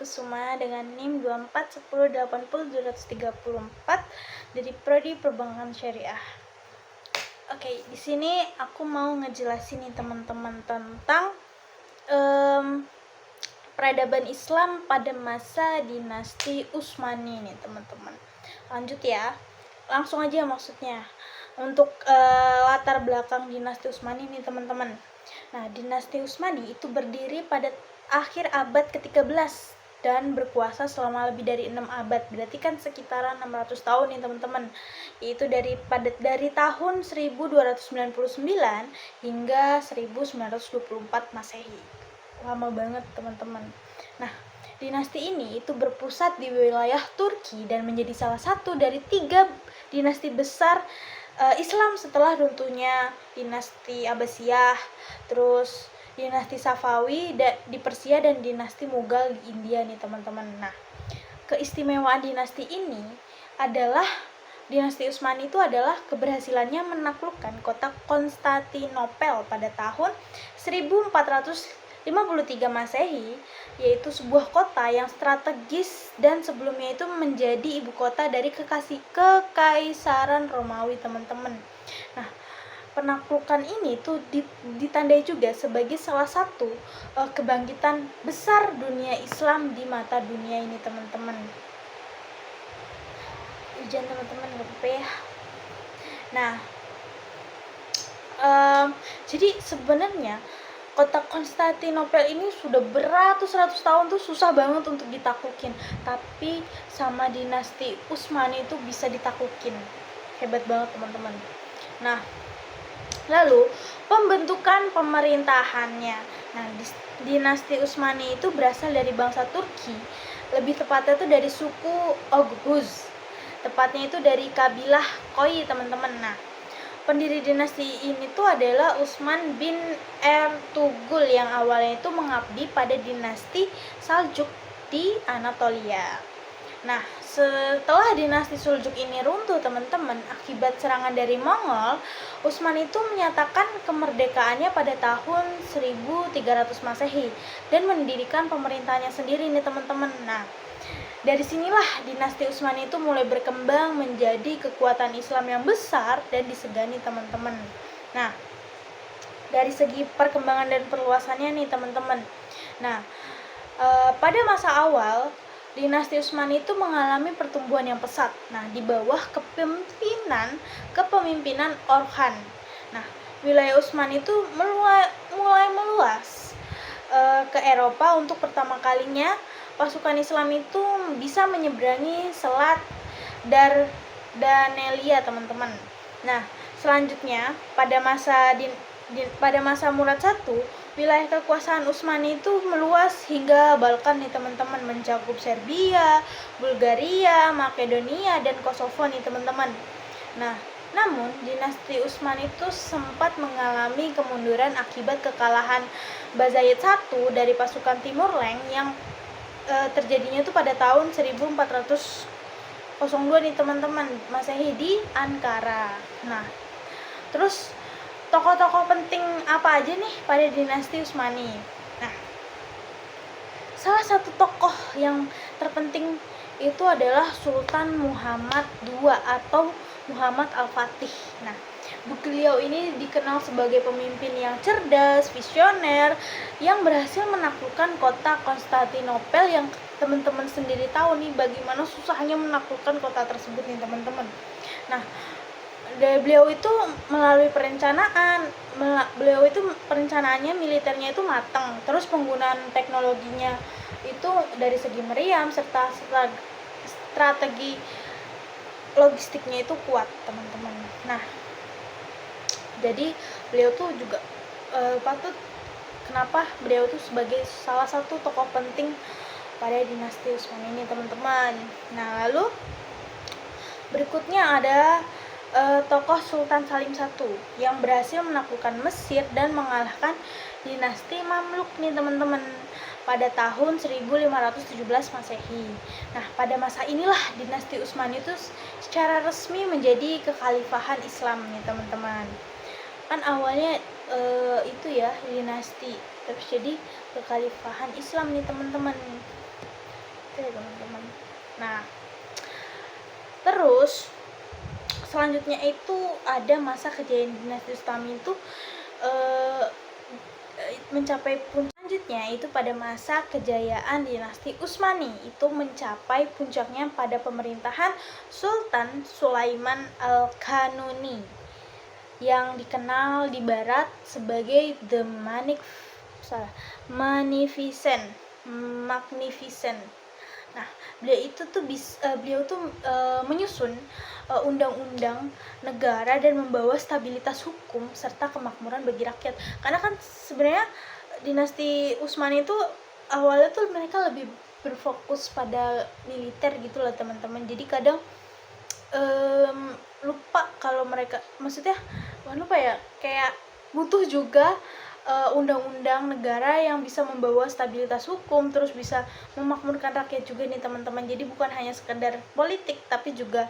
Kusuma dengan NIM 241080 dari Prodi Perbankan Syariah. Oke, di sini aku mau ngejelasin nih teman-teman tentang peradaban Islam pada masa dinasti Utsmani nih teman-teman. Lanjut ya, langsung aja maksudnya. Untuk latar belakang dinasti Utsmani nih teman-teman. Nah, dinasti Utsmani itu berdiri pada akhir abad ke-13 dan berkuasa selama lebih dari 6 abad. Berarti kan sekitaran 600 tahun nih teman-teman. Yaitu dari tahun 1299 hingga 1924 Masehi. Lama banget teman-teman. Nah, dinasti ini itu berpusat di wilayah Turki dan menjadi salah satu dari 3 dinasti besar Islam setelah runtuhnya dinasti Abbasiyah, terus dinasti Safawi di Persia dan dinasti Mughal di India nih teman-teman. Nah, keistimewaan dinasti ini adalah dinasti Utsmani itu adalah keberhasilannya menaklukkan kota Konstantinopel pada tahun 1453 Masehi, yaitu sebuah kota yang strategis dan sebelumnya itu menjadi ibu kota dari Kekaisaran Romawi teman-teman. Nah, penaklukan ini tuh ditandai juga sebagai salah satu kebangkitan besar dunia Islam di mata dunia ini teman-teman. Ujian teman-teman gak apa-apa ya. Nah, jadi sebenarnya kota Konstantinopel ini sudah beratus-ratus tahun tuh susah banget untuk ditaklukin, tapi sama dinasti Utsmani itu bisa ditaklukin. Hebat banget teman-teman. Nah, lalu pembentukan pemerintahannya. Nah, dinasti Utsmani itu berasal dari bangsa Turki, lebih tepatnya itu dari suku Oghuz. Tepatnya itu dari kabilah Koi teman-teman. Nah, pendiri dinasti ini tuh adalah Utsman bin Ertugrul yang awalnya itu mengabdi pada dinasti Saljuk di Anatolia. Nah, setelah dinasti Seljuk ini runtuh teman-teman akibat serangan dari Mongol, Utsman itu menyatakan kemerdekaannya pada tahun 1300 Masehi dan mendirikan pemerintahannya sendiri nih teman-teman. Nah, dari sinilah dinasti Utsmani itu mulai berkembang menjadi kekuatan Islam yang besar dan disegani teman-teman. Nah, dari segi perkembangan dan perluasannya nih teman-teman. Nah, pada masa awal dinasti Utsmani itu mengalami pertumbuhan yang pesat. Nah, di bawah kepemimpinan Orhan. Nah, wilayah Utsmani itu mulai meluas ke Eropa. Untuk pertama kalinya pasukan Islam itu bisa menyeberangi Selat Dardanelia teman-teman. Nah, selanjutnya pada masa Murad I, wilayah kekuasaan Utsmani itu meluas hingga Balkan nih teman-teman, mencakup Serbia, Bulgaria, Makedonia, dan Kosovo nih teman-teman. Nah, namun dinasti Utsmani itu sempat mengalami kemunduran akibat kekalahan Bayezid I dari pasukan Timur Leng yang terjadinya itu pada tahun 1402 nih teman-teman Masehi di Ankara. Nah, terus tokoh-tokoh penting apa aja nih pada dinasti Utsmani? Nah, salah satu tokoh yang terpenting itu adalah Sultan Muhammad II atau Muhammad Al-Fatih. Nah, beliau ini dikenal sebagai pemimpin yang cerdas, visioner, yang berhasil menaklukkan kota Konstantinopel yang teman-teman sendiri tahu nih bagaimana susahnya menaklukkan kota tersebut nih teman-teman. Nah, beliau itu melalui perencanaannya militernya itu matang, terus penggunaan teknologinya itu dari segi meriam serta strategi logistiknya itu kuat teman-teman. Nah, jadi beliau tuh juga kenapa beliau tuh sebagai salah satu tokoh penting pada dinasti Utsmani ini teman-teman. Nah, lalu berikutnya ada tokoh Sultan Salim I yang berhasil menaklukkan Mesir dan mengalahkan dinasti Mamluk nih teman-teman pada tahun 1517 Masehi. Nah, pada masa inilah dinasti Utsmani itu secara resmi menjadi kekhalifahan Islam nih teman-teman. Kan awalnya itu ya dinasti, terus jadi kekhalifahan Islam nih teman-teman. Oke, teman-teman. Nah, terus selanjutnya itu ada masa kejayaan dinasti Utsmani itu eh, mencapai puncak. Selanjutnya itu pada masa kejayaan dinasti Utsmani itu mencapai puncaknya pada pemerintahan Sultan Sulaiman Al-Kanuni yang dikenal di barat sebagai The Magnificent. Nah, beliau tuh menyusun undang-undang negara dan membawa stabilitas hukum serta kemakmuran bagi rakyat. Karena kan sebenarnya dinasti Utsmani itu awalnya tuh mereka lebih berfokus pada militer gitu lah teman-teman. Jadi kadang lupa kalau mereka, maksudnya bukan lupa ya, kayak butuh juga undang-undang negara yang bisa membawa stabilitas hukum, terus bisa memakmurkan rakyat juga nih teman-teman. Jadi bukan hanya sekedar politik, tapi juga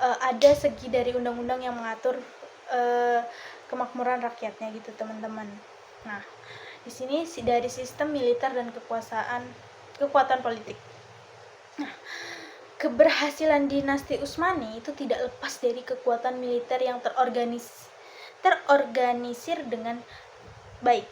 ada segi dari undang-undang yang mengatur kemakmuran rakyatnya gitu teman-teman. Nah, di sini dari sistem militer dan kekuatan politik. Nah, keberhasilan dinasti Utsmani itu tidak lepas dari kekuatan militer yang terorganisir dengan baik.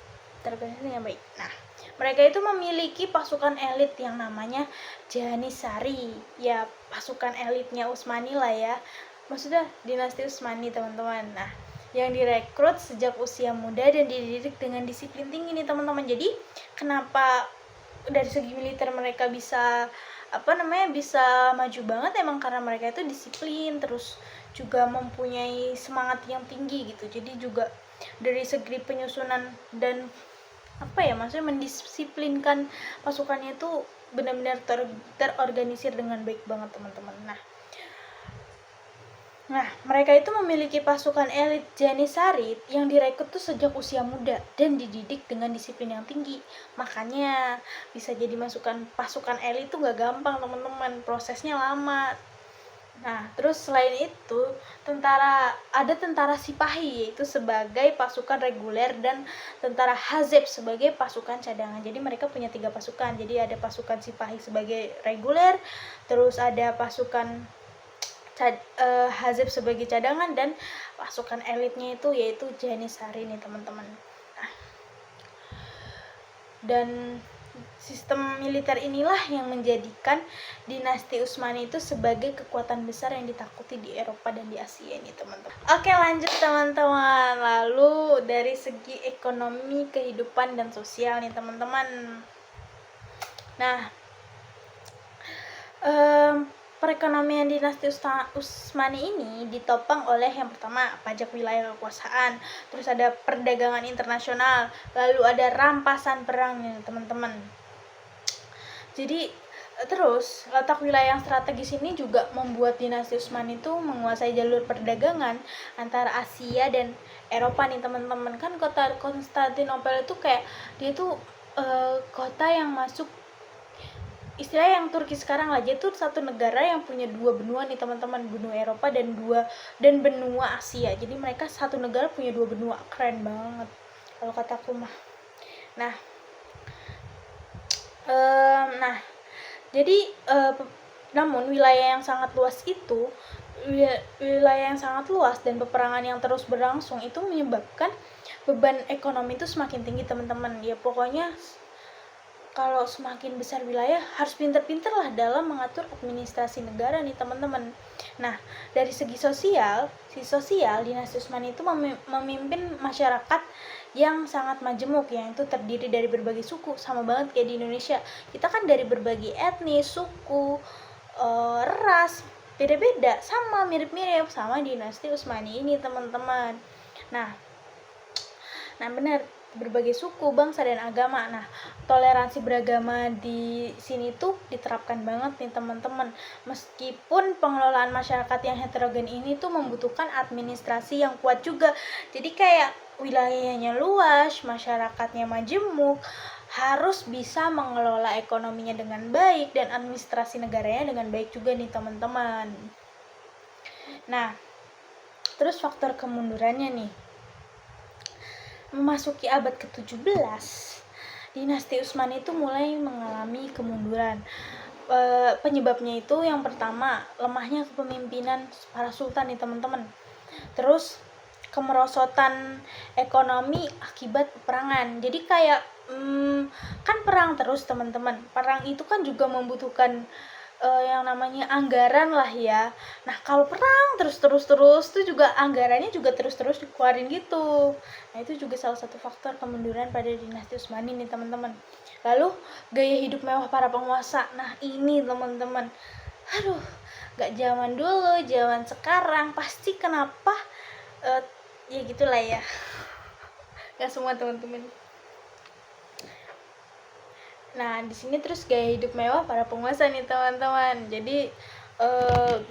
Nah, mereka itu memiliki pasukan elit yang namanya Janissary. Ya, pasukan elitnya Utsmani lah ya. Maksudnya dinasti Utsmani, teman-teman. Nah, yang direkrut sejak usia muda dan dididik dengan disiplin tinggi nih teman-teman. Jadi kenapa dari segi militer mereka bisa bisa maju banget, emang karena mereka itu disiplin, terus juga mempunyai semangat yang tinggi gitu. Jadi juga dari segi penyusunan dan maksudnya mendisiplinkan pasukannya itu benar-benar terorganisir dengan baik banget teman-teman. Nah, mereka itu memiliki pasukan elit Janissary yang direkrut tuh sejak usia muda dan dididik dengan disiplin yang tinggi. Makanya bisa jadi pasukan elit tuh gak gampang teman-teman, prosesnya lama. Nah, terus selain itu, ada tentara Sipahi yaitu sebagai pasukan reguler dan tentara Hazeb sebagai pasukan cadangan. Jadi mereka punya 3 pasukan. Jadi ada pasukan Sipahi sebagai reguler, terus ada pasukan Hazeb sebagai cadangan, dan pasukan elitnya itu yaitu Janissary nih teman-teman. Nah, dan sistem militer inilah yang menjadikan dinasti Utsmani itu sebagai kekuatan besar yang ditakuti di Eropa dan di Asia ini teman-teman. Oke, lanjut teman-teman. Lalu dari segi ekonomi, kehidupan dan sosial nih teman-teman. Nah, perekonomian dinasti Utsmani ini ditopang oleh yang pertama pajak wilayah kekuasaan, terus ada perdagangan internasional, lalu ada rampasan perang nih teman-teman. Jadi terus letak wilayah yang strategis ini juga membuat dinasti Utsmani itu menguasai jalur perdagangan antara Asia dan Eropa nih teman-teman. Kan kota Konstantinopel itu kayak dia tuh kota yang masuk istilah yang Turki sekarang lah, dia tuh satu negara yang punya 2 benua nih teman-teman, benua Eropa dan benua Asia. Jadi mereka satu negara punya 2 benua, keren banget kalau kataku mah. Nah, jadi namun wilayah yang sangat luas dan peperangan yang terus berlangsung itu menyebabkan beban ekonomi itu semakin tinggi teman-teman. Ya pokoknya kalau semakin besar wilayah harus pinter-pinter lah dalam mengatur administrasi negara nih teman-teman. Nah, dari segi sosial dinasti Utsmani itu memimpin masyarakat yang sangat majemuk, yang itu terdiri dari berbagai suku, sama banget kayak di Indonesia. Kita kan dari berbagai etnis, suku, ras, beda-beda, sama mirip-mirip sama dinasti Utsmani ini teman-teman. Nah benar, berbagai suku, bangsa, dan agama. Nah, toleransi beragama di sini tuh diterapkan banget nih teman-teman. Meskipun pengelolaan masyarakat yang heterogen ini tuh membutuhkan administrasi yang kuat juga. Jadi kayak wilayahnya luas, masyarakatnya majemuk, harus bisa mengelola ekonominya dengan baik dan administrasi negaranya dengan baik juga nih teman-teman. Nah, terus faktor kemundurannya nih. Memasuki abad ke-17, dinasti Utsmani itu mulai mengalami kemunduran. penyebabnya itu yang pertama lemahnya kepemimpinan para sultan nih teman-teman. Terus kemerosotan ekonomi akibat peperangan. Jadi kayak kan perang terus teman-teman. Perang itu kan juga membutuhkan yang namanya anggaran lah ya. Nah kalau perang terus tuh juga anggarannya juga terus dikeluarin gitu. Nah itu juga salah satu faktor kemunduran pada dinasti Utsmani nih teman-teman. Lalu gaya hidup mewah para penguasa. Nah ini teman-teman, aduh, gak zaman dulu, zaman sekarang pasti kenapa ya gitulah ya. Gak semua teman-teman. Nah, di sini terus gaya hidup mewah para penguasa nih teman-teman. Jadi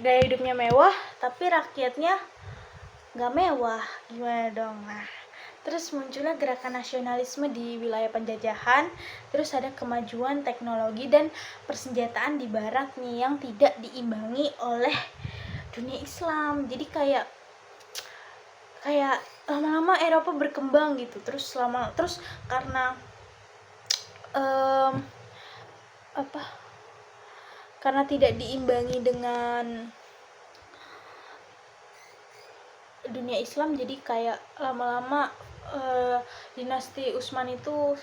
gaya hidupnya mewah, tapi rakyatnya nggak mewah. Gimana dong? Nah, terus munculnya gerakan nasionalisme di wilayah penjajahan. Terus ada kemajuan teknologi dan persenjataan di Barat nih yang tidak diimbangi oleh dunia Islam. Jadi kayak lama-lama Eropa berkembang gitu. Terus karena karena tidak diimbangi dengan dunia Islam, jadi kayak lama-lama dinasti Utsmani itu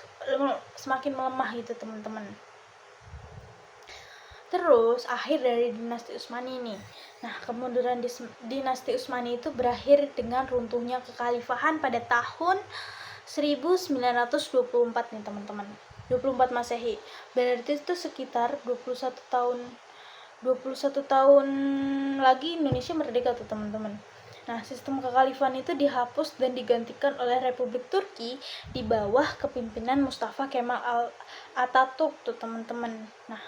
semakin melemah gitu teman-teman. Terus akhir dari dinasti Utsmani ini. Nah, kemunduran dinasti Utsmani itu berakhir dengan runtuhnya kekhalifahan pada tahun 1924 nih teman-teman. 24 Masehi. Berarti itu sekitar 21 tahun lagi Indonesia merdeka tuh teman-teman. Nah, sistem kekhalifahan itu dihapus dan digantikan oleh Republik Turki di bawah kepemimpinan Mustafa Kemal Atatürk tuh teman-teman. Nah,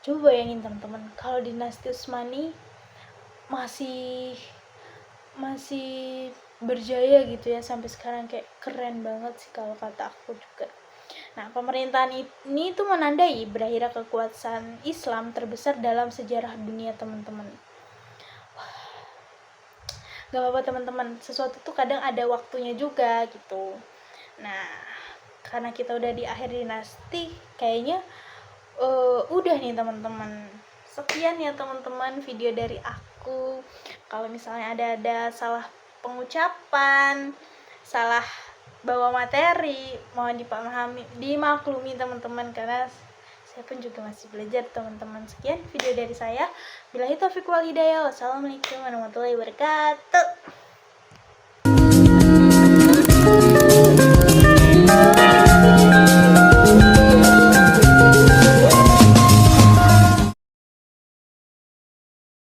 coba bayangin teman-teman, kalau dinasti Utsmani masih berjaya gitu ya sampai sekarang, kayak keren banget sih kalau kata aku juga. Nah, pemerintahan ini tuh menandai berakhirnya kekuasaan Islam terbesar dalam sejarah dunia teman-teman. Gak apa-apa teman-teman, sesuatu tuh kadang ada waktunya juga gitu. Nah, karena kita udah di akhir dinasti, kayaknya udah nih teman-teman. Sekian ya teman-teman video dari aku. Kalau misalnya ada salah pengucapan, salah bawa materi, mohon dimaklumi teman-teman, karena saya pun juga masih belajar teman-teman. Sekian video dari saya. Billahi taufiq wal hidayah. Wassalamualaikum warahmatullahi wabarakatuh.